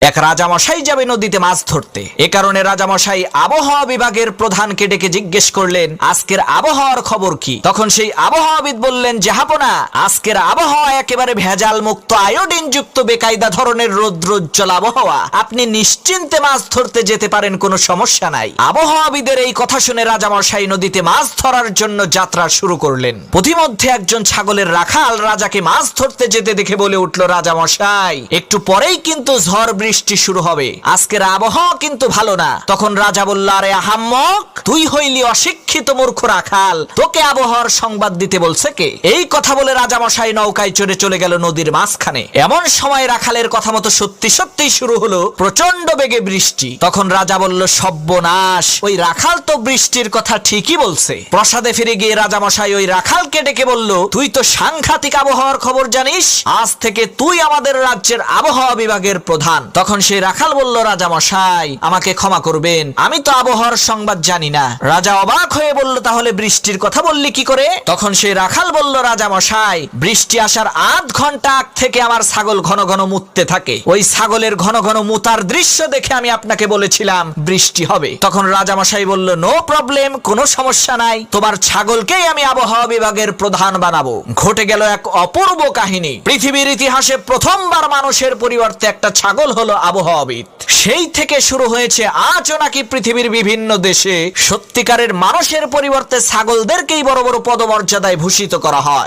এক রাজামশাই যাবে নদীতে মাছ ধরতে। এ কারণে রাজামশাই আবহাওয়া বিভাগের প্রধানকে ডেকে জিজ্ঞেস করলেন, আজকের আবহাওয়ার খবর কি? তখন সেই আবহাওয়াবিদ বললেন, জাহাপনা, আজকের আবহাওয়া একেবারে ভেজাল মুক্ত, আয়োডিন যুক্ত বেকায়দা ধরনের রৌদ্রোজ্জ্বল আবহাওয়া। আপনি নিশ্চিন্তে মাছ ধরতে যেতে পারেন, কোনো সমস্যা নাই। আবহাওয়াবিদের এই কথা শুনে রাজামশাই নদীতে মাছ ধরার জন্য যাত্রা শুরু করলেন। পথিমধ্যে একজন ছাগলের রাখাল রাজাকে মাছ ধরতে যেতে দেখে বলে উঠল, রাজামশাই, একটু পরেই কিন্তু ঝড় বৃষ্টি শুরু হবে, আজকের আবহাওয়া কিন্তু ভালো না। তখন রাজা বলল, আরে আহাম্মক, তুই হইলি অশিক্ষিত মূর্খ রাখাল, তোকে আবহাওয়ার সংবাদ দিতে বলছে কে? এই কথা বলে রাজামশাই নৌকায় চড়ে চলে গেল নদীর মাঝখানে। এমন সময় রাখালের কথা মতো সত্যি সত্যি শুরু হলো প্রচন্ড বেগে বৃষ্টি। তখন রাজা বলল, সর্বনাশ, ওই রাখাল তো বৃষ্টির কথা ঠিকই বলছে। প্রাসাদে ফিরে গিয়ে রাজামশাই ওই রাখালকে ডেকে বলল, তুই তো সাংঘাতিক আবহাওয়ার খবর জানিস, আজ থেকে তুই আমাদের রাজ্যের আবহাওয়া বিভাগের প্রধান। তখন সেই রাখাল বলল, রাজামশাই, আমাকে ক্ষমা করবেন, আমি তো আবহাওয়ার সংবাদ জানি না। রাজা অবাক হয়ে বলল, তাহলে বৃষ্টির কথা বললি কি করে? তখন সেই রাখাল বলল, রাজামশাই, বৃষ্টি আসার আধ ঘন্টা আগ থেকে আমার ছাগল ঘন ঘন মুততে থাকে, ওই ছাগলের ঘন ঘন মুতার দৃশ্য দেখে আমি আপনাকে বলেছিলাম বৃষ্টি হবে। তখন রাজামশাই বলল, নো প্রবলেম, কোনো সমস্যা নাই, তোমার ছাগলকেই আমি আবহাওয়া বিভাগের প্রধান বানাবো। ঘটে গেল এক অপূর্ব কাহিনী। পৃথিবীর ইতিহাসে প্রথমবার মানুষের পরিবর্তে একটা ছাগল হলো আবহাওয়াবিদ। সেই থেকে শুরু হয়েছে আজও নাকি পৃথিবীর বিভিন্ন দেশে সত্যিকারের মানুষের পরিবর্তে ছাগলদেরকেই বড় বড় পদমর্যাদায় ভূষিত করা হয়।